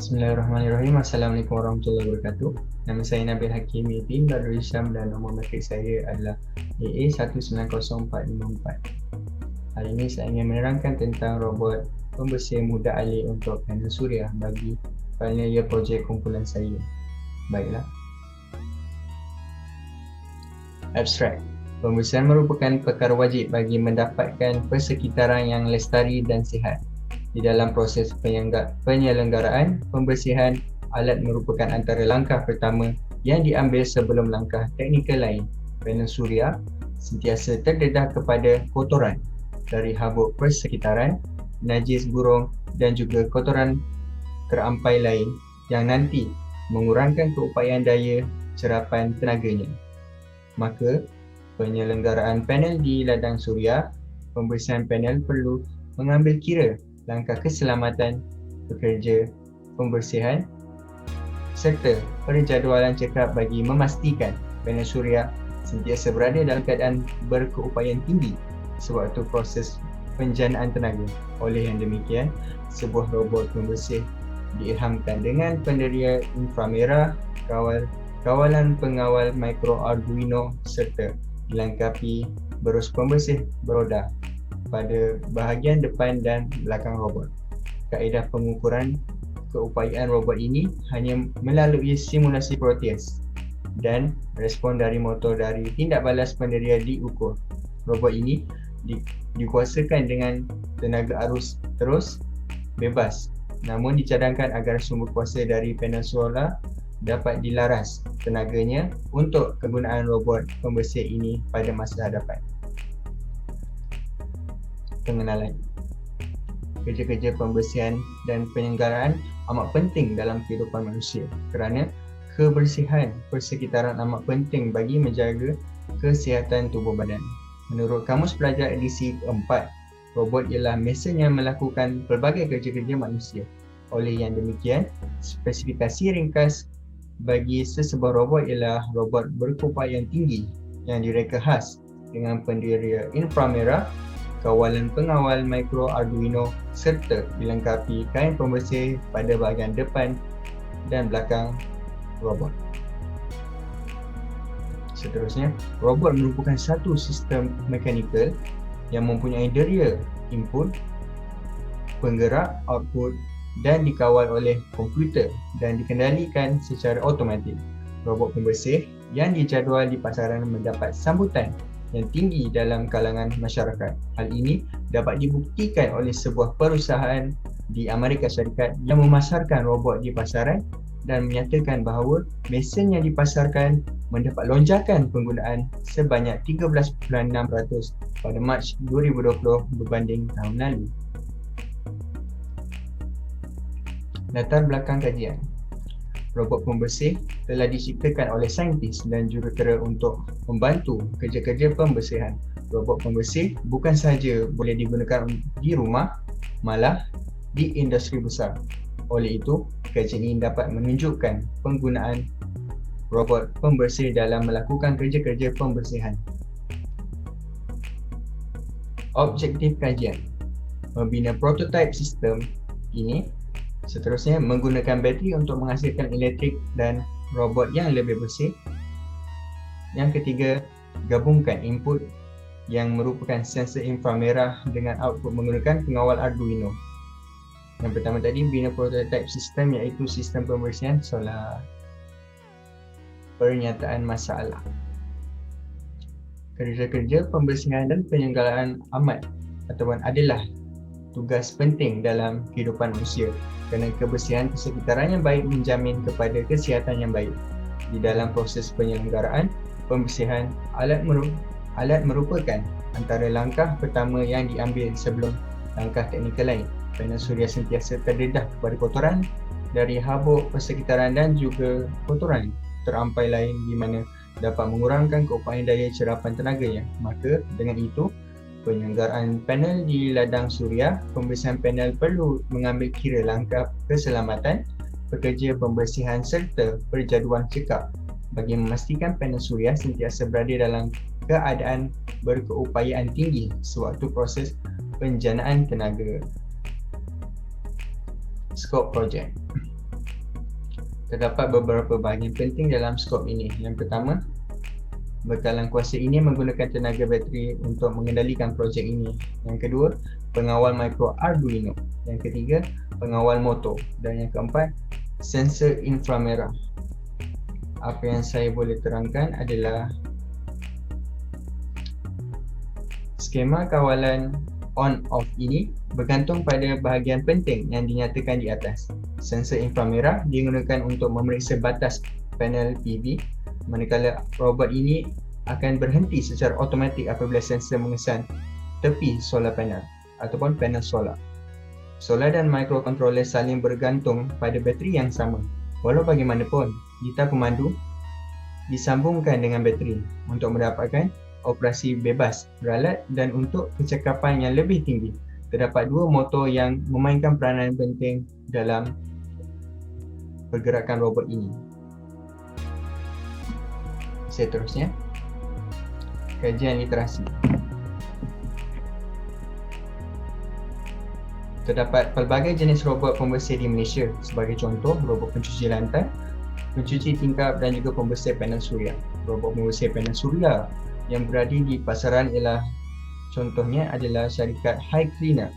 Bismillahirrahmanirrahim. Assalamualaikum warahmatullahi wabarakatuh. Nama saya Nabil Hakim Yudin Badrul Hisham dan nombor matrik saya adalah AA190454. Hari ini saya ingin menerangkan tentang robot pembersih mudah alih untuk panel suria bagi final year projek kumpulan saya. Baiklah. Abstrak. Pembersihan merupakan perkara wajib bagi mendapatkan persekitaran yang lestari dan sihat. Di dalam proses penyelenggaraan pembersihan, alat merupakan antara langkah pertama yang diambil sebelum langkah teknikal lain. Panel suria sentiasa terdedah kepada kotoran dari habuk persekitaran, najis burung dan juga kotoran terampai lain yang nanti mengurangkan keupayaan daya cerapan tenaganya. Maka, penyelenggaraan panel di ladang suria, pembersihan panel perlu mengambil kira langkah keselamatan pekerja pembersihan serta perjadualan cekap bagi memastikan panel suria sentiasa berada dalam keadaan berkeupayaan tinggi sewaktu proses penjanaan tenaga. Oleh yang demikian, sebuah robot pembersih diilhamkan dengan penderia inframerah, kawalan pengawal mikro Arduino serta dilengkapi berus pembersih beroda pada bahagian depan dan belakang robot. Kaedah pengukuran keupayaan robot ini hanya melalui simulasi Proteus dan respon dari motor dari tindak balas penderia diukur. Robot ini dikuasakan dengan tenaga arus terus bebas, namun dicadangkan agar sumber kuasa dari panel solar dapat dilaras tenaganya untuk kegunaan robot pembersih ini pada masa hadapan. Pengenalan. Kerja-kerja pembersihan dan penyelenggaraan amat penting dalam kehidupan manusia kerana kebersihan persekitaran amat penting bagi menjaga kesihatan tubuh badan. Menurut Kamus Pelajar edisi keempat, robot ialah mesin yang melakukan pelbagai kerja-kerja manusia. Oleh yang demikian, spesifikasi ringkas bagi sesebuah robot ialah robot berkeupayaan tinggi yang direka khas dengan penderia inframerah, kawalan pengawal mikro Arduino serta dilengkapi kain pembersih pada bahagian depan dan belakang robot. Seterusnya, robot merupakan satu sistem mekanikal yang mempunyai deria input, penggerak output dan dikawal oleh komputer dan dikendalikan secara automatik. Robot pembersih yang dijadual di pasaran mendapat sambutan yang tinggi dalam kalangan masyarakat. Hal ini dapat dibuktikan oleh sebuah perusahaan di Amerika Syarikat yang memasarkan robot di pasaran dan menyatakan bahawa mesin yang dipasarkan mendapat lonjakan penggunaan sebanyak 13.6% pada Mac 2020 berbanding tahun lalu. Latar belakang kajian. Robot pembersih telah diciptakan oleh saintis dan jurutera untuk membantu kerja-kerja pembersihan. Robot pembersih bukan sahaja boleh digunakan di rumah, malah di industri besar. Oleh itu, kajian ini dapat menunjukkan penggunaan robot pembersih dalam melakukan kerja-kerja pembersihan. Objektif kajian: membina prototipe sistem ini. Seterusnya, menggunakan bateri untuk menghasilkan elektrik dan robot yang lebih bersih. Yang ketiga, gabungkan input yang merupakan sensor inframerah dengan output menggunakan pengawal Arduino. Yang pertama tadi, bina prototipe sistem iaitu sistem pembersihan solar. Pernyataan masalah. Kerja-kerja pembersihan dan penyelenggaraan amat ataupun adalah tugas penting dalam kehidupan manusia kerana kebersihan persekitaran yang baik menjamin kepada kesihatan yang baik. Di dalam proses penyelenggaraan pembersihan, alat merupakan antara langkah pertama yang diambil sebelum langkah teknikal lain. Panel suria sentiasa terdedah kepada kotoran dari habuk persekitaran dan juga kotoran terampai lain di mana dapat mengurangkan keupayaan daya cerapan tenaganya. Maka dengan itu, penyelenggaraan panel di ladang suria, pembersihan panel perlu mengambil kira langkah keselamatan pekerja pembersihan serta perjaduan cekap bagi memastikan panel suria sentiasa berada dalam keadaan berkeupayaan tinggi sewaktu proses penjanaan tenaga. Skop projek. Terdapat beberapa bahagian penting dalam skop ini. Yang pertama, bekalan kuasa ini menggunakan tenaga bateri untuk mengendalikan projek ini. Yang kedua, pengawal mikro Arduino. Yang ketiga, pengawal motor. Dan yang keempat, sensor inframerah. Apa yang saya boleh terangkan adalah skema kawalan on-off ini bergantung pada bahagian penting yang dinyatakan di atas. Sensor inframerah digunakan untuk memeriksa batas panel PV, manakala robot ini akan berhenti secara automatik apabila sensor mengesan tepi solar panel ataupun panel solar. Solar dan microcontroller saling bergantung pada bateri yang sama. Walau bagaimanapun, gitar pemandu disambungkan dengan bateri untuk mendapatkan operasi bebas beralat dan untuk kecekapan yang lebih tinggi. Terdapat dua motor yang memainkan peranan penting dalam pergerakan robot ini. Seterusnya, kajian literasi. Terdapat pelbagai jenis robot pembersih di Malaysia. Sebagai contoh, robot pencuci lantai, pencuci tingkap dan juga pembersih panel suria. Robot pembersih panel suria yang berada di pasaran ialah contohnya adalah syarikat High Cleaner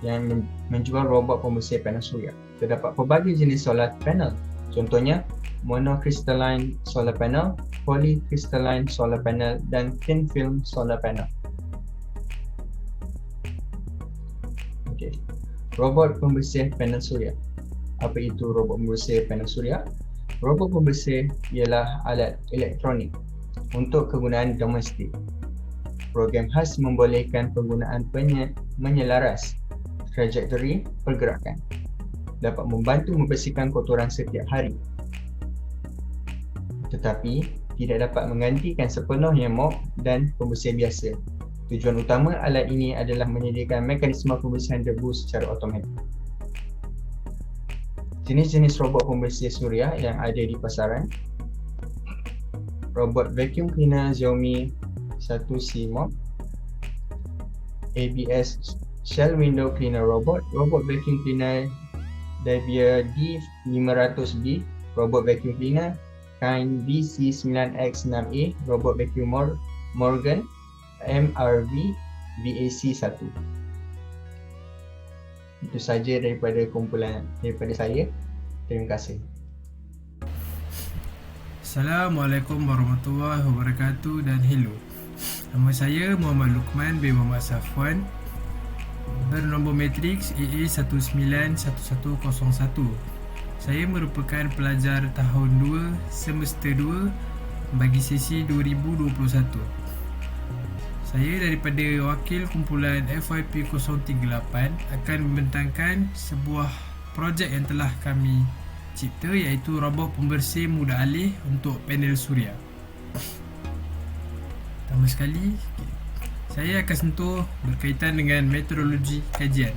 yang menjual robot pembersih panel suria. Terdapat pelbagai jenis solar panel, contohnya monocrystalline solar panel, polycrystalline solar panel dan thin film solar panel. Okay. Robot pembersih panel suria. Apa itu robot pembersih panel suria? Robot pembersih ialah alat elektronik untuk kegunaan domestik. Program khas membolehkan penggunaan menyelaras trajektori pergerakan. Dapat membantu membersihkan kotoran setiap hari. Tetapi tidak dapat menggantikan sepenuhnya mop dan pembersih biasa. Tujuan utama alat ini adalah menyediakan mekanisme pembersihan debu secara automatik. Jenis-jenis robot pembersih suria yang ada di pasaran. Robot vacuum cleaner Xiaomi 1C Mop, ABS Shell Window Cleaner Robot, robot vacuum cleaner Davia D500B, robot vacuum cleaner Kind VC9X6A, robot vacuum Morgan MRV VAC1. Itu saja daripada kumpulan daripada saya. Terima kasih. Assalamualaikum warahmatullahi wabarakatuh dan hello. Nama saya Muhammad Luqman bin Muhammad Safwan, bernombor matriks AA191101. Saya merupakan pelajar tahun 2 semester 2 bagi sesi 2021. Saya daripada wakil kumpulan FYP 038 akan membentangkan sebuah projek yang telah kami cipta, iaitu robot pembersih mudah alih untuk panel suria. Pertama sekali, saya akan sentuh berkaitan dengan meteorologi kajian.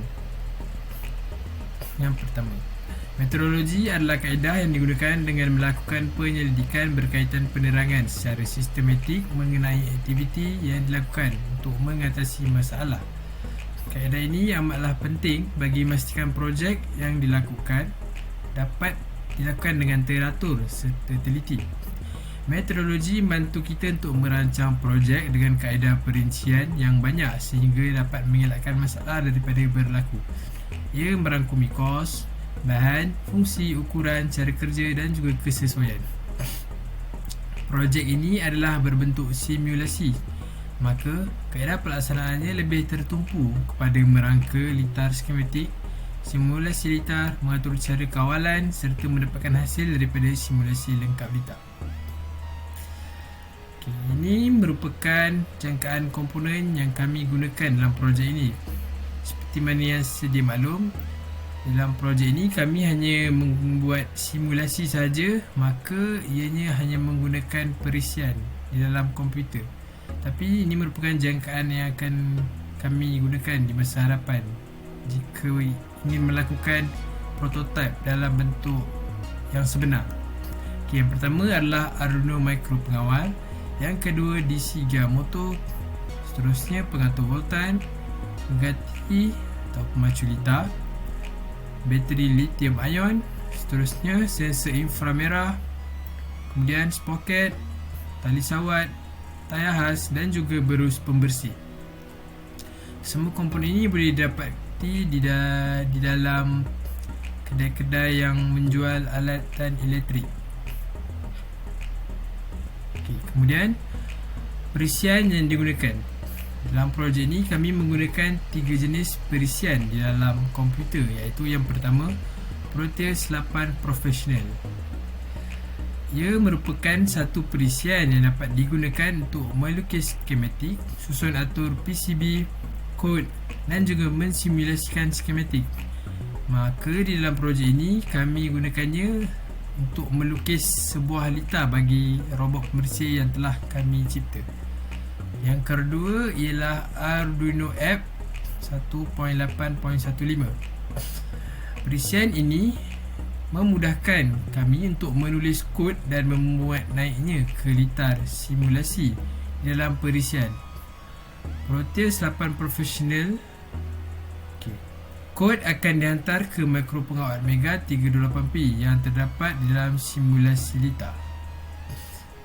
Yang pertama, meteorologi adalah kaedah yang digunakan dengan melakukan penyelidikan berkaitan penerangan secara sistematik mengenai aktiviti yang dilakukan untuk mengatasi masalah. Kaedah ini amatlah penting bagi memastikan projek yang dilakukan dapat dilakukan dengan teratur serta teliti. Meteorologi membantu kita untuk merancang projek dengan kaedah perincian yang banyak sehingga dapat mengelakkan masalah daripada berlaku. Ia merangkumi kos, bahan, fungsi, ukuran, cara kerja dan juga kesesuaian. Projek ini adalah berbentuk simulasi, maka kaedah pelaksanaannya lebih tertumpu kepada merangka litar skematik, simulasi litar, mengatur cara kawalan serta mendapatkan hasil daripada simulasi lengkap litar. Ini merupakan jangkaan komponen yang kami gunakan dalam projek ini. Seperti mana yang sedia maklum, dalam projek ini kami hanya membuat simulasi saja, maka ianya hanya menggunakan perisian di dalam komputer. Tapi ini merupakan jangkaan yang akan kami gunakan di masa hadapan jika ingin melakukan prototipe dalam bentuk yang sebenar. Yang pertama adalah Arduino Micro pengawal, yang kedua DC gear motor, seterusnya pengatur voltan, pengganti atau pemacu litar, bateri lithium ion, Seterusnya sensor inframerah, kemudian sprocket, tali sawat, tayar khas dan juga berus pembersih. Semua komponen ini boleh didapati di dalam kedai-kedai yang menjual alatan elektrik. Kemudian perisian yang digunakan. Dalam projek ini kami menggunakan 3 jenis perisian di dalam komputer, iaitu yang pertama Proteus 8 Professional. Ia merupakan satu perisian yang dapat digunakan untuk melukis skematik, susun atur PCB, kod dan juga mensimulasikan skematik. Maka di dalam projek ini kami gunakannya untuk melukis sebuah litar bagi robot pembersih yang telah kami cipta. Yang kedua ialah Arduino App 1.8.15. Perisian ini memudahkan kami untuk menulis kod dan membuat naiknya ke litar simulasi dalam perisian. Proteus 8 Professional. Kod akan dihantar ke mikro pengawal Mega 328P yang terdapat di dalam simulasi litar.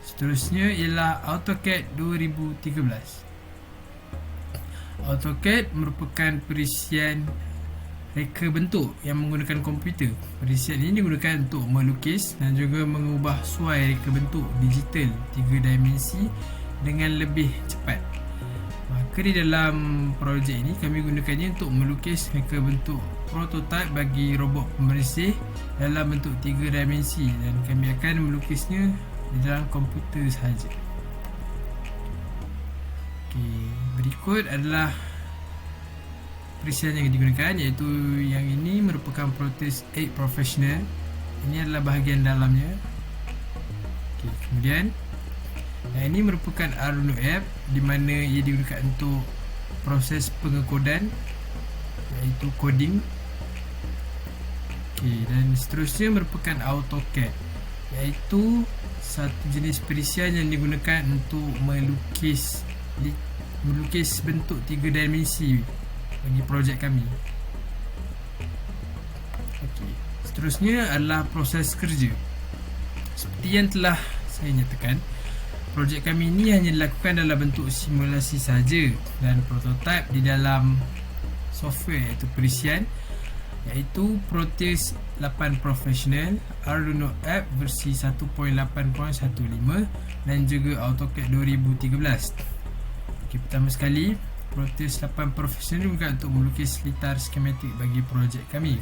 Seterusnya ialah AutoCAD 2013. AutoCAD merupakan perisian reka bentuk yang menggunakan komputer. Perisian ini digunakan untuk melukis dan juga mengubah suai reka bentuk digital 3 dimensi dengan lebih cepat. Maka di dalam projek ini kami gunakannya untuk melukis reka bentuk prototipe bagi robot pembersih dalam bentuk 3 dimensi dan kami akan melukisnya di dalam komputer sahaja. Berikut adalah perisian yang digunakan, iaitu yang ini merupakan Proteus 8 Professional. Ini adalah bahagian dalamnya. Kemudian yang ini merupakan Arduino App, di mana ia digunakan untuk proses pengekodan, iaitu coding. Dan seterusnya merupakan AutoCAD, iaitu satu jenis perisian yang digunakan untuk melukis bentuk 3 dimensi bagi projek kami. Seterusnya adalah proses kerja. Seperti yang telah saya nyatakan, projek kami ini hanya dilakukan dalam bentuk simulasi sahaja dan prototipe di dalam software, iaitu perisian, iaitu Proteus 8 Professional, Arduino App versi 1.8.15 dan juga AutoCAD 2013. Pertama sekali, Proteus 8 Professional juga untuk melukis litar skematik bagi projek kami.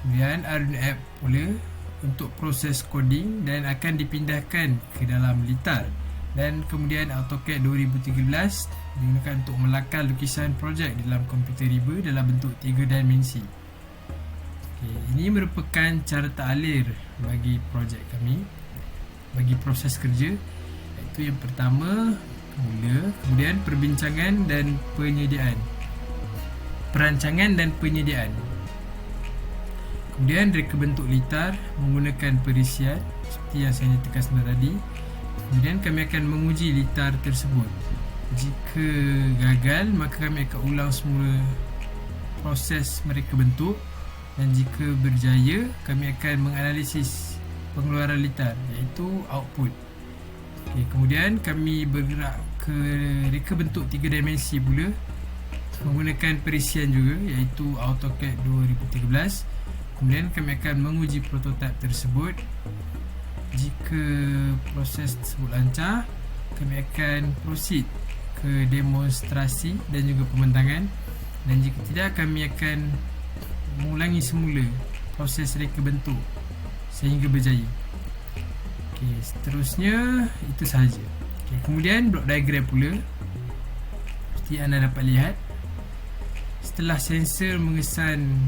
Kemudian Arduino App pula untuk proses coding dan akan dipindahkan ke dalam litar. Dan kemudian AutoCAD 2013 digunakan untuk melakar lukisan projek dalam komputer riba dalam bentuk 3 dimensi. Ini merupakan cara ta'alir bagi projek kami, bagi proses kerja, iaitu yang pertama mula, kemudian perbincangan dan penyediaan, perancangan dan penyediaan, kemudian reka bentuk litar menggunakan perisian seperti yang saya nyatakan sebentar tadi. Kemudian kami akan menguji litar tersebut. Jika gagal, maka kami akan ulang semula proses mereka bentuk, dan jika berjaya, kami akan menganalisis pengeluaran litar, iaitu output. Kemudian kami bergerak ke reka bentuk 3 dimensi pula menggunakan perisian juga, iaitu AutoCAD 2013. Kemudian kami akan menguji prototipe tersebut. Jika proses tersebut lancar, kami akan proceed ke demonstrasi dan juga pembentangan, dan jika tidak, kami akan mengulangi semula proses reka bentuk sehingga berjaya. Seterusnya itu sahaja. Kemudian blok diagram pula, seperti anda dapat lihat, setelah sensor mengesan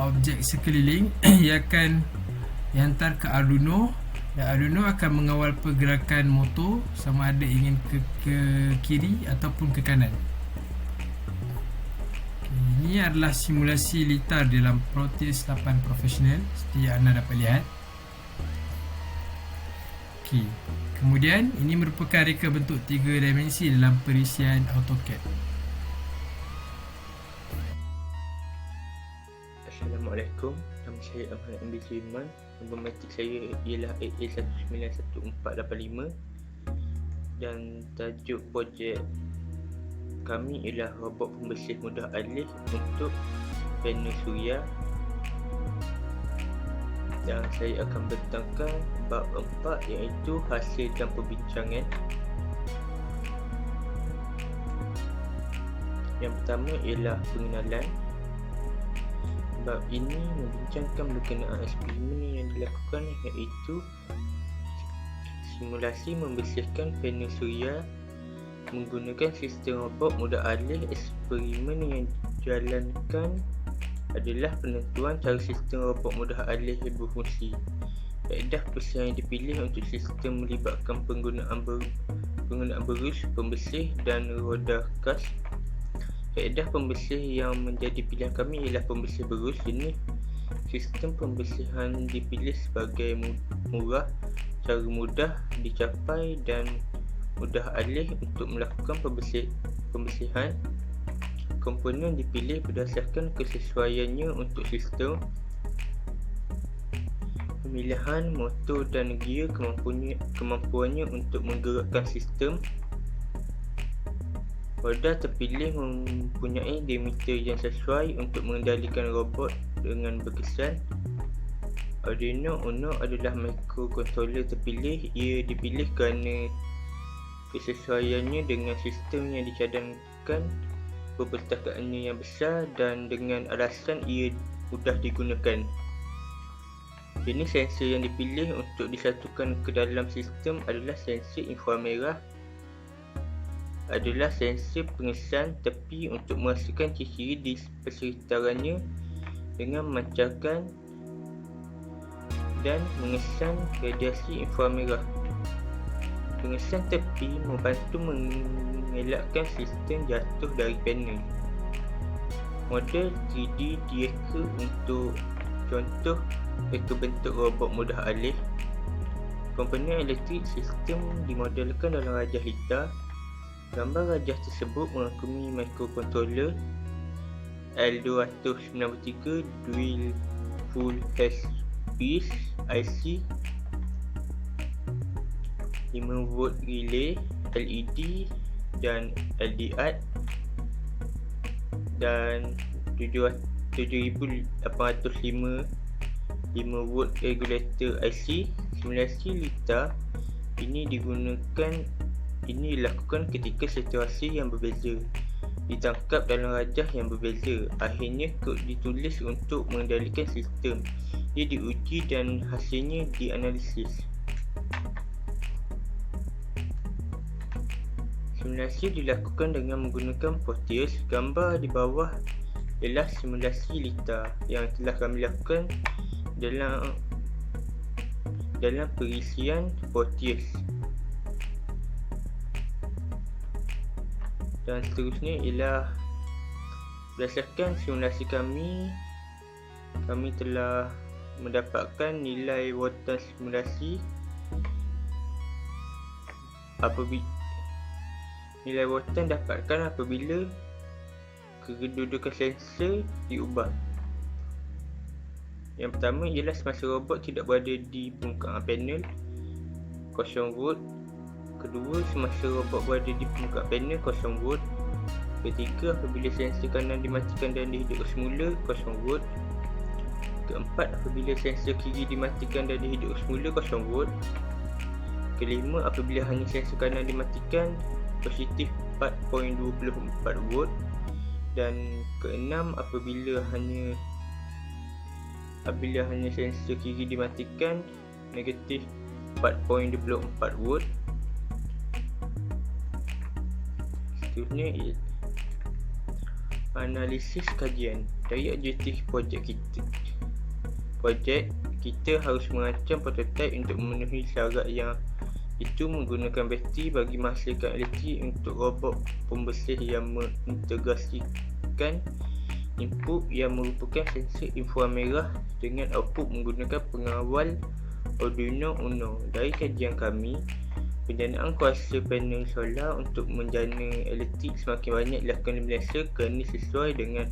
objek sekeliling, ia akan dihantar ke Arduino, dan Arduino akan mengawal pergerakan motor sama ada ingin ke kiri ataupun ke kanan. Ini adalah simulasi litar dalam Proteus 8 Professional seperti yang anda dapat lihat. Kemudian ini merupakan reka bentuk 3 dimensi dalam perisian AutoCAD. Assalamualaikum. Nama Saya Ahmad Ambil Sulaiman. Nombor matrik saya ialah AA191485 dan tajuk projek kami ialah robot pembersih mudah alih untuk panel suria, dan saya akan bentangkan bab 4 iaitu hasil dan perbincangan. Yang pertama ialah pengenalan. Bab ini membincangkan berkenaan eksperimen yang dilakukan iaitu simulasi membersihkan panel suria menggunakan sistem robot mudah alih. Eksperimen yang dijalankan adalah penentuan cara sistem robot mudah alih berfungsi. Kaedah pembersihan yang dipilih untuk sistem melibatkan penggunaan berus, pembersih dan roda kas. Kaedah pembersih yang menjadi pilihan kami ialah pembersih berus. Jenis sistem pembersihan dipilih sebagai murah, cara mudah dicapai dan mudah alih untuk melakukan pembersihan. Komponen dipilih berdasarkan kesesuaiannya untuk sistem. Pemilihan motor dan gear, kemampuannya untuk menggerakkan sistem. Roda terpilih mempunyai diameter yang sesuai untuk mengendalikan robot dengan berkesan. Arduino Uno adalah microcontroller terpilih. Ia dipilih kerana kesesuaiannya dengan sistem yang dicadangkan, perpustakaannya yang besar dan dengan alasan ia mudah digunakan. Jenis sensor yang dipilih untuk disatukan ke dalam sistem adalah sensor inframerah, adalah sensor pengesan tepi untuk merasakan ciri-ciri di persekitarannya dengan memancarkan dan mengesan radiasi inframerah. Pengesan tepi membantu mengelakkan sistem jatuh dari panel. Model 3D direka untuk contoh reka bentuk robot mudah alih. Komponen elektrik sistem dimodelkan dalam rajah litar. Gambar rajah tersebut mengagumi microcontroller L293 dual full HP IC, 5V relay LED dan LDR, dan 7805 5V regulator IC. Simulasi litar ini dilakukan ketika situasi yang berbeza ditangkap dalam rajah yang berbeza. Akhirnya kod ditulis untuk mengendalikan sistem. Ia diuji dan hasilnya dianalisis. Simulasi dilakukan dengan menggunakan Proteus. Gambar di bawah ialah simulasi litar yang telah kami lakukan dalam perisian Proteus. Dan seterusnya ialah berdasarkan simulasi kami telah mendapatkan nilai watan simulasi. Nilai watan dapatkan apabila kedudukan sensor diubah. Yang pertama ialah semasa robot tidak berada di permukaan panel, 0V. Kedua, semasa robot berada di permukaan panel, 0V. Ketiga, apabila sensor kanan dimatikan dan dihidup semula, 0V. Keempat, apabila sensor kiri dimatikan dan dihidup semula, 0V. Kelima, apabila hanya sensor kanan dimatikan, positif 4.24V. Dan keenam, apabila hanya sensor kiri dimatikan, negatif 4.24V. Seterusnya, analisis kajian. Dari objektif projek kita harus merancang prototipe untuk memenuhi syarat yang itu menggunakan bateri bagi menghasilkan elektrik untuk robot pembersih yang mengintegrasikan input yang merupakan sensor inframerah dengan output menggunakan pengawal Arduino Uno. Dari kajian kami, penjanaan kuasa panel solar untuk menjana elektrik semakin banyak dilakukan lebih lesser kerana sesuai dengan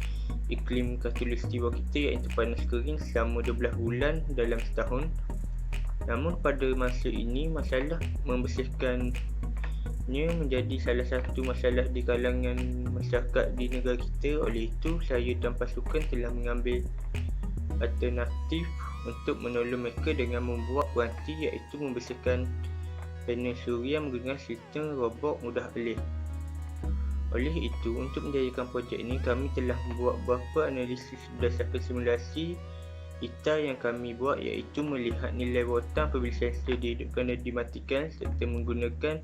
iklim khatulistiwa kita, iaitu panas kering selama 12 bulan dalam setahun. Namun pada masa ini, masalah membersihkannya menjadi salah satu masalah di kalangan masyarakat di negara kita. Oleh itu, saya dan pasukan telah mengambil alternatif untuk menolong mereka dengan membuat peranti, iaitu membersihkan panel suria menggunakan sistem robot mudah alih. Oleh itu, untuk menjayakan projek ini, kami telah membuat beberapa analisis berdasarkan simulasi kita yang kami buat, iaitu melihat nilai rotan apabila sensor dihidupkan dan dimatikan, serta menggunakan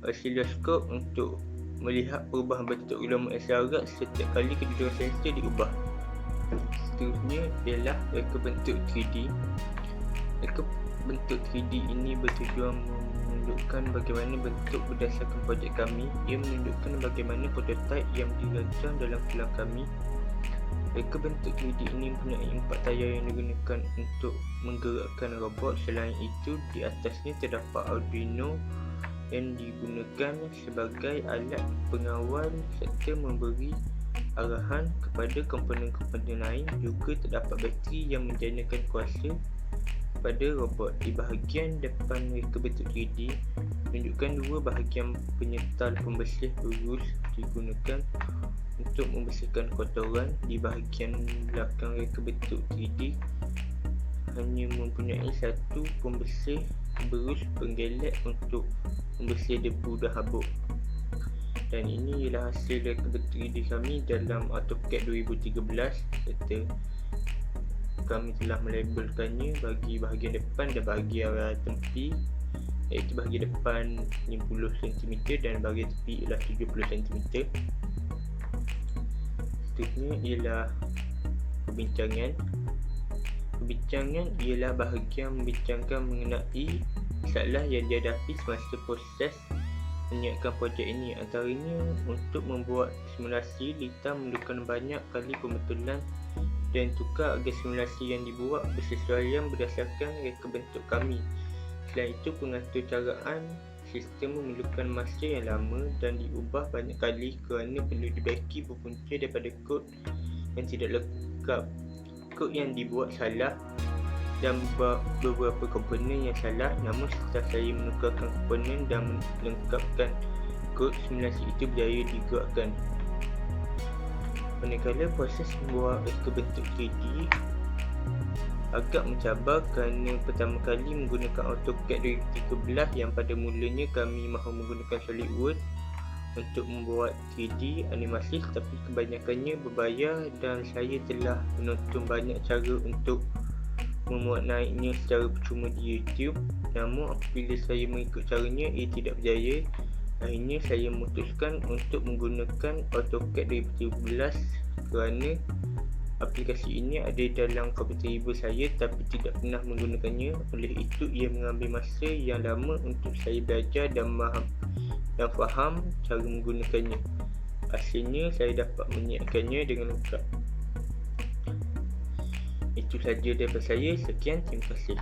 osiloskop untuk melihat perubahan bentuk gelombang isyarat setiap kali kedudukan sensor diubah. Seterusnya ialah reka bentuk 3D. Reka bentuk 3D ini bertujuan menunjukkan bagaimana bentuk berdasarkan projek kami. Ia menunjukkan bagaimana prototipe yang dirancang dalam pelang kami. Reka bentuk 3D ini mempunyai 4 tayar yang digunakan untuk menggerakkan robot. Selain itu, di atasnya terdapat Arduino yang digunakan sebagai alat pengawal serta memberi arahan kepada komponen-komponen lain. Juga terdapat bateri yang menjanakan kuasa pada robot. Di bahagian depan reka bentuk 3D menunjukkan dua bahagian penyetal pembersih lurus digunakan untuk membersihkan kotoran. Di bahagian belakang reka bentuk 3D hanya mempunyai satu pembersih berus penggelek untuk membersih debu dan habuk. Dan ini ialah hasil reka bentuk 3D kami dalam AutoCAD 2013, serta kami telah melabelkannya bagi bahagian depan dan bagi area tepi, iaitu bahagian depan 50 cm dan bahagian tepi ialah 70 cm. Seterusnya ialah perbincangan. Perbincangan ialah bahagian membincangkan mengenai masalah yang dihadapi semasa proses menyiapkan projek ini. Antaranya, untuk membuat simulasi, Lita memerlukan banyak kali pembetulan dan tukar agar simulasi yang dibuat bersesuaian berdasarkan reka bentuk kami. Selain itu, pengaturcaraan sistem memerlukan masa yang lama dan diubah banyak kali kerana perlu dibaiki berpunca daripada kod yang tidak lengkap, kod yang dibuat salah dan beberapa komponen yang salah. Namun setelah saya menukarkan komponen dan melengkapkan kod, simulasi itu berjaya digerakkan. Manakala proses membuat reka bentuk 3D agak mencabar kerana pertama kali menggunakan AutoCAD 2013 yang pada mulanya kami mahu menggunakan SolidWorks untuk membuat 3D animasi, tetapi kebanyakannya berbayar dan saya telah menonton banyak cara untuk memuat naiknya secara percuma di YouTube. Namun apabila saya mengikut caranya, ia tidak berjaya. Akhirnya saya memutuskan untuk menggunakan AutoCAD 2013 kerana aplikasi ini ada dalam komputer ibu saya tapi tidak pernah menggunakannya. Oleh itu, ia mengambil masa yang lama untuk saya belajar dan faham cara menggunakannya. Hasilnya, saya dapat menyiapkannya dengan lengkap. Itu sahaja daripada saya. Sekian, terima kasih.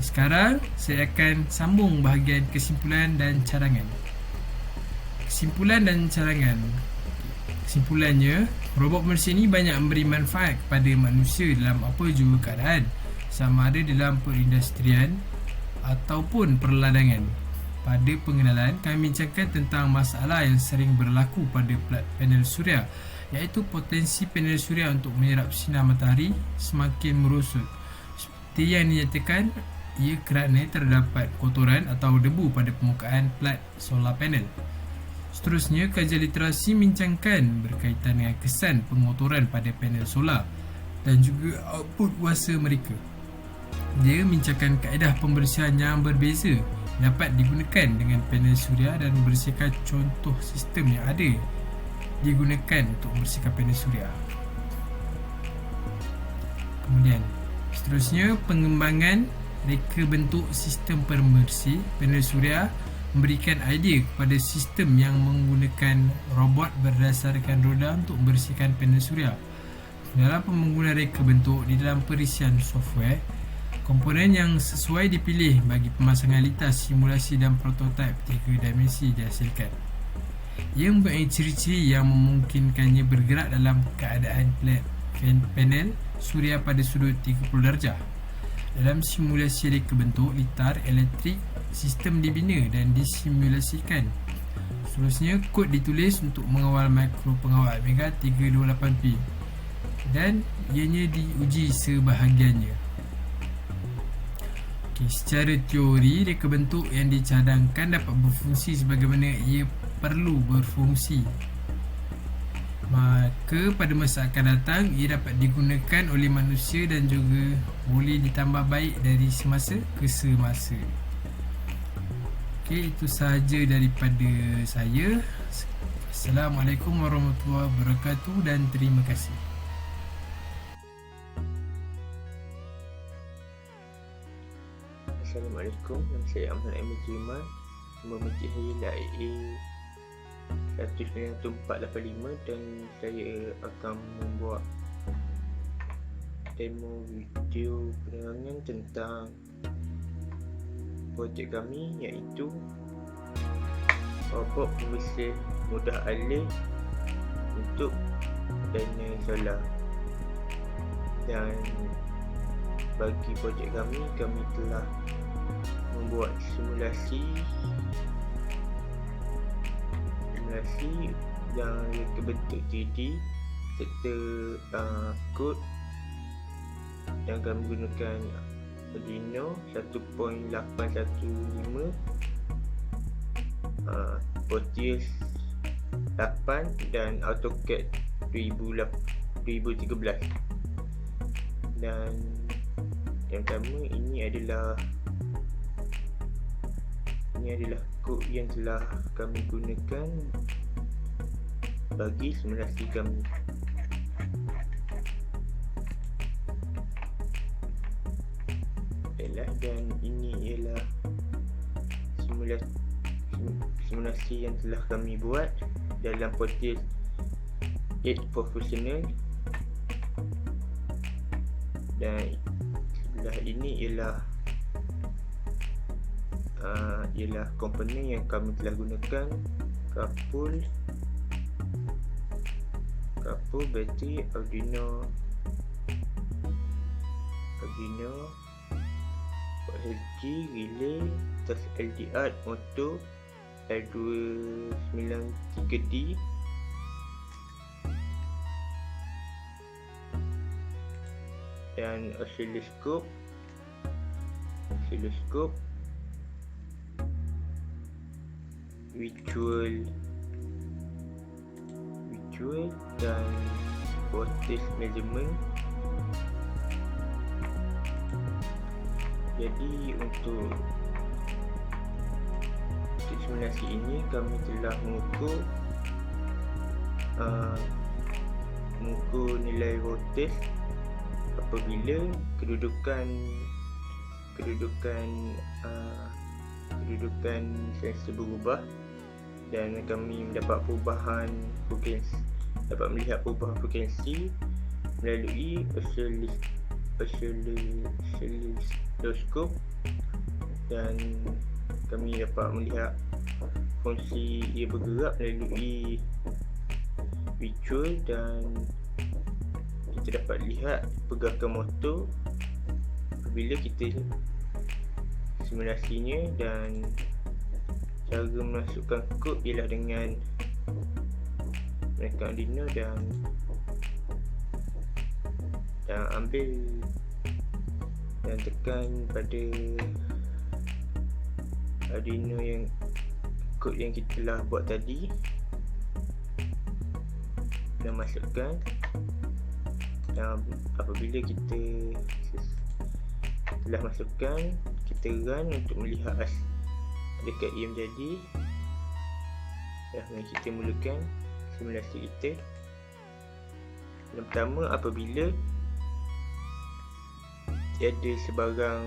Sekarang saya akan sambung bahagian kesimpulan dan cadangan. Kesimpulan dan cadangan. Kesimpulannya, robot bersih ini banyak memberi manfaat kepada manusia dalam apa jua keadaan, sama ada dalam perindustrian ataupun perladangan. Pada pengenalan, kami bincangkan tentang masalah yang sering berlaku pada panel suria, iaitu potensi panel suria untuk menyerap sinar matahari semakin merosot. Seperti yang dinyatakan, ia kerana terdapat kotoran atau debu pada permukaan plat solar panel. Seterusnya, kajian literasi membincangkan berkaitan dengan kesan pengotoran pada panel solar dan juga output kuasa mereka. Dia membincangkan kaedah pembersihan yang berbeza dapat digunakan dengan panel suria dan membersihkan contoh sistem yang ada digunakan untuk membersihkan panel suria. Kemudian, seterusnya pengembangan reka bentuk sistem pembersih panel suria memberikan idea kepada sistem yang menggunakan robot berdasarkan roda untuk membersihkan panel suria. Dalam penggunaan reka bentuk di dalam perisian software, komponen yang sesuai dipilih bagi pemasangan litas, simulasi dan prototipe 3 dimensi dihasilkan. Ia mempunyai ciri-ciri yang memungkinkannya bergerak dalam keadaan panel suria pada sudut 30 darjah. Dalam simulasi reka bentuk litar elektrik, sistem dibina dan disimulasikan. Seterusnya, kod ditulis untuk mengawal mikro pengawal Amiga 328P dan ianya diuji sebahagiannya. Secara teori, reka bentuk yang dicadangkan dapat berfungsi sebagaimana ia perlu berfungsi. Maka pada masa akan datang, ia dapat digunakan oleh manusia dan juga boleh ditambah baik dari semasa ke semasa. Itu sahaja daripada saya. Assalamualaikum warahmatullahi wabarakatuh dan terima kasih. Assalamualaikum, nama saya Ahmad Amin Jiman. Nombor mencik saya ialah AA19485 dan saya akan membuat demo video penerangan tentang projek kami, iaitu robot pembersih mudah alih untuk panel solar. Dan bagi projek kami telah membuat simulasi yang reka bentuk 3D serta kod, dan kami menggunakan Arduino 1.815, Proteus 8 dan AutoCAD 2013. Dan yang pertama, ini adalah kod yang telah kami gunakan bagi simulasi kami. Dan ini ialah simulasi yang telah kami buat dalam Proteus 8 Professional. Dan sebelah ini ialah komponen yang kami telah gunakan: kapul, bateri, Arduino, LG, relay, tas LDR, motor L293D, dan oscilloscope, virtual dan voltage measurement. Jadi untuk simulasi ini kami telah mengukur nilai voltage apabila kedudukan sensor berubah, dan kami melihat perubahan frekuensi melalui oscilloscope, dan kami dapat melihat fungsi ia bergerak melalui virtual, dan kita dapat lihat pergerakan motor apabila kita simulasinya. Dan cara memasukkan kod ialah dengan menekan Arduino dan ambil dan tekan pada Arduino yang kod yang kita telah buat tadi, dan masukkan. Dan apabila kita telah masukkan, kita run untuk melihat adakah ia menjadi. Dan kita mulakan simulasi kita. Yang pertama, apabila tiada sebarang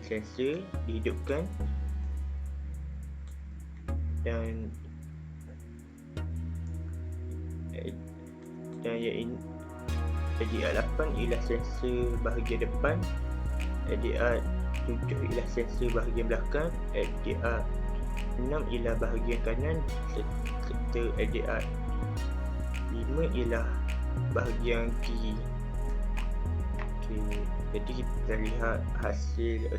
sensor dihidupkan, dan yang LDR 8 ialah sensor bahagian depan, LDR 7 ialah sensor bahagian belakang LDR, 6 ialah bahagian kanan serta LDR, 5 ialah bahagian kiri. Okey, jadi kita lihat hasil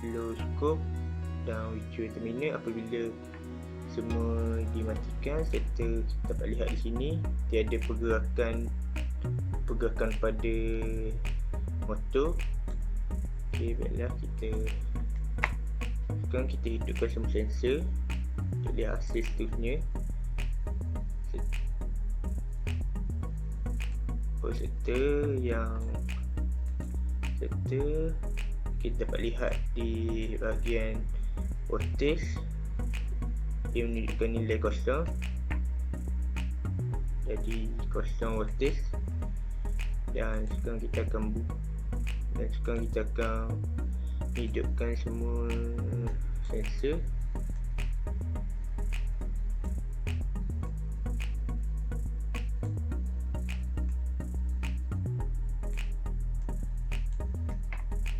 oscilloscope dan virtual terminal apabila semua dimatikan, serta kita dapat lihat di sini tiada pergerakan pada motor. Okey, baiklah, sekarang kita hidupkan semua sensor untuk lihat hasil seterusnya. Serta kita dapat lihat di bahagian voltage dia menunjukkan nilai kosong, jadi kosong voltage. Dan sekarang kita akan hidupkan semua sensor.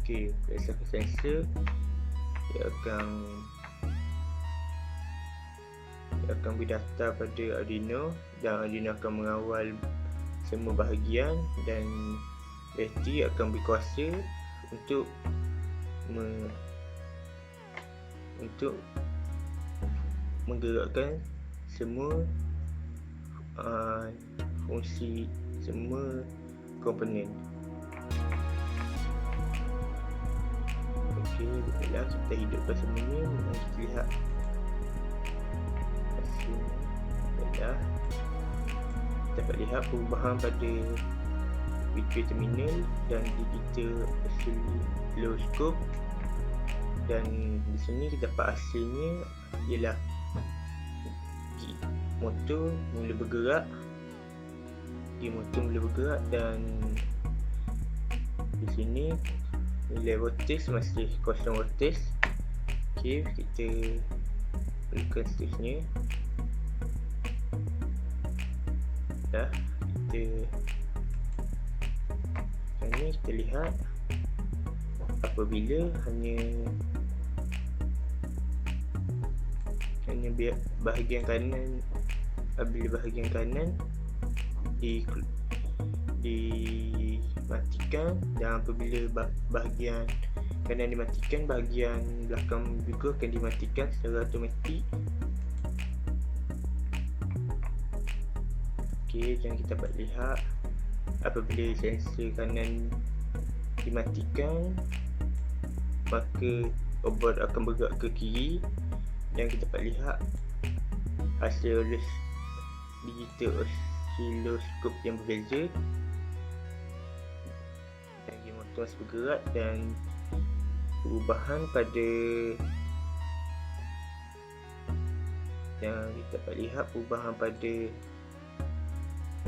Okey, berdasarkan sensor dia akan berdaftar pada Arduino, dan Arduino akan mengawal semua bahagian, dan bateri akan berkuasa untuk menggerakkan semua fungsi, semua komponen. Okey, baiklah, kita hidupkan semuanya. Mari kita lihat hasilnya. Baiklah, dapat lihat perubahan pada virtual terminal dan digital oscilloscope, dan di sini kita dapat hasilnya ialah motor mula bergerak, dan di sini nilai voltage masih kosong voltage. Okey, kita berikan seterusnya. Dah, kita lihat apabila hanya bahagian kanan, apabila bahagian kanan dimatikan, dan apabila bahagian kanan dimatikan, bahagian belakang juga akan dimatikan secara automatik. Okey, dan kita dapat lihat apabila sensor kanan dimatikan, maka obot akan bergerak ke kiri, dan kita dapat lihat hasil digital oscilloscope yang berbeza. Dan motor masih bergerak, dan perubahan pada yang kita dapat lihat perubahan pada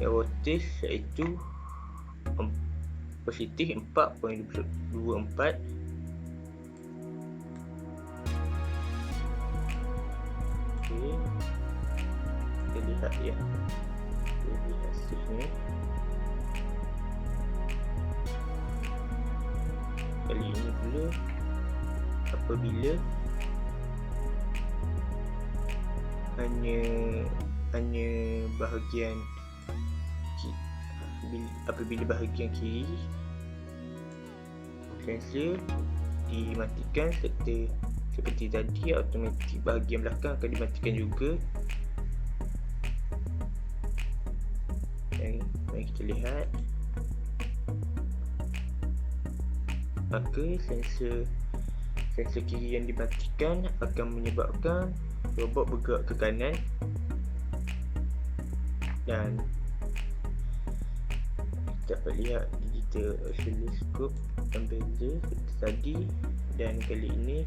voltage, iaitu positif 4.24. Okey, kita lihat ya, jadi hasilnya. Kali ini pula apabila hanya bahagian apabila bahagian kiri sensor dimatikan, serta seperti tadi automatik bahagian belakang akan dimatikan juga. Dan mari kita lihat, maka sensor kiri yang dimatikan akan menyebabkan robot bergerak ke kanan, dan kita dapat lihat digital oscilloscope yang berbeza seperti tadi. Dan kali ini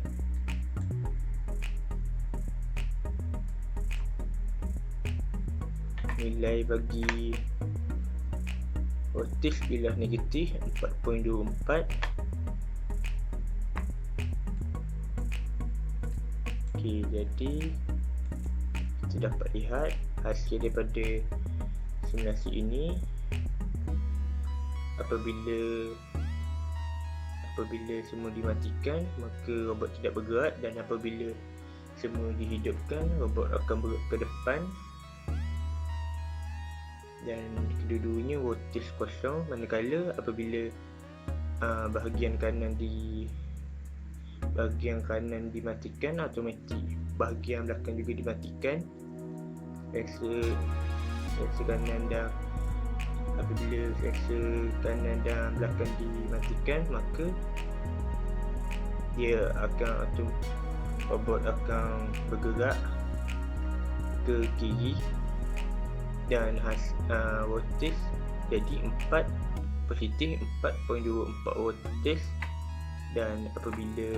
nilai bagi voltage ialah negatif 4.24. Okey, jadi kita dapat lihat hasil daripada simulasi ini. Apabila apabila semua dimatikan, maka robot tidak bergerak, dan apabila semua dihidupkan, robot akan bergerak ke depan. Dan kedua-duanya rotis kosong, manakala apabila bahagian kanan dimatikan, automatik bahagian belakang juga dimatikan. Sensor kanan dan apabila sensor kanan dan belakang dimatikan, maka robot akan bergerak ke kiri dan rotis jadi 4 positif 4.24 rotis. Dan apabila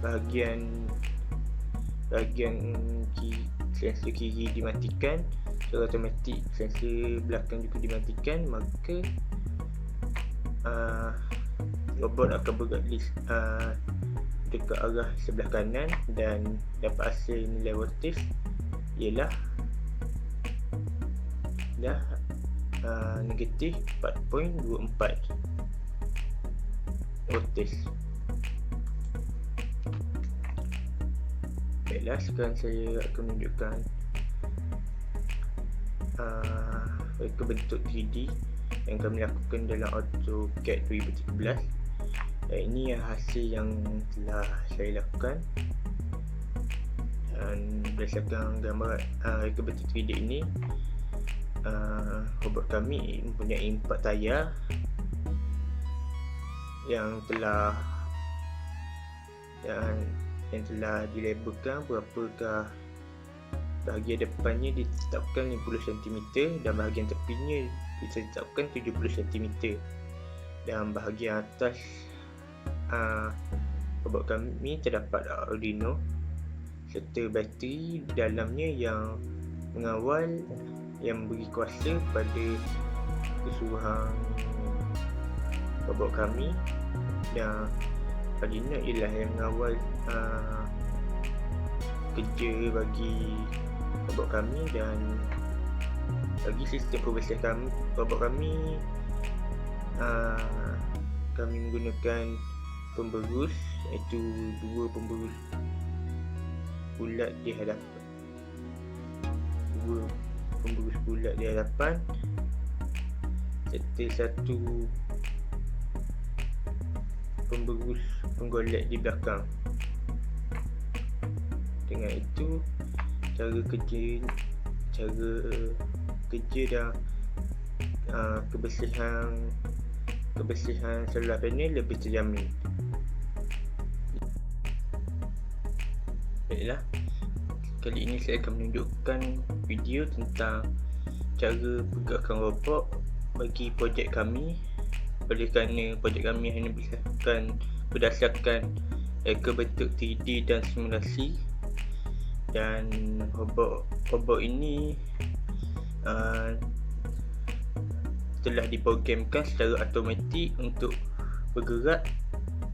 bahagian sensor kiri dimatikan, secara automatik sensor belakang juga dimatikan, maka robot akan bergerak dekat arah sebelah kanan dan dapat hasil nilai rotis ialah negatif 4.24 rotis. Baiklah, sekarang saya akan menunjukkan reka bentuk 3D yang kami lakukan dalam AutoCAD 2013. Dan ini hasil yang telah saya lakukan, dan berdasarkan gambar reka bentuk 3D ini, robot kami mempunyai 4 tayar yang telah dilabelkan berapakah bahagian depannya ditetapkan 50 cm dan bahagian tepinya ditetapkan 70 cm, dan bahagian atas robot kami terdapat Arduino serta bateri dalamnya yang mengawal, yang beri kuasa pada keseluruhan robot kami. Dan Arduino ialah yang mengawal kerja bagi robot kami, dan bagi sistem pembesihan robot kami, kami menggunakan pemberus, iaitu 2 pemberus bulat di hadapan, 2 pemberus bulat di hadapan serta 1 pemberus penggolek di belakang. Dengan itu cara kerja dan kebersihan solar panel lebih terjamin. Baiklah, kali ini saya akan menunjukkan video tentang cara pergerakan robot bagi projek kami. Oleh kerana projek kami hanya berdasarkan reka bentuk 3D dan simulasi, dan robot ini telah diprogramkan secara automatik untuk bergerak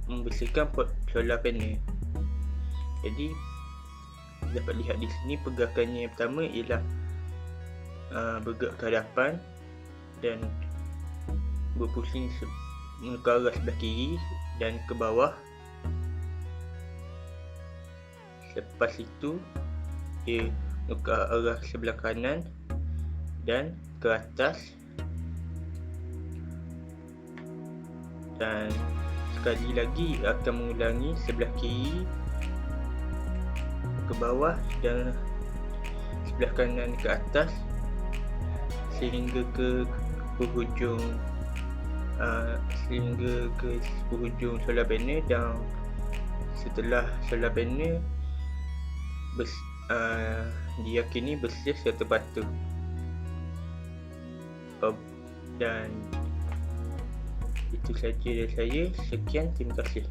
membersihkan solar panel. Jadi dapat lihat di sini pergerakannya yang pertama ialah bergerak ke hadapan dan berpusing ke arah sebelah kiri dan ke bawah. Lepas itu ia ke arah sebelah kanan dan ke atas, dan sekali lagi akan mengulangi sebelah kiri ke bawah dan sebelah kanan ke atas sehingga ke penghujung solar panel. Dan setelah solar panel diyakini bersih serta patuh. Dan itu saja dari saya. Sekian, terima kasih.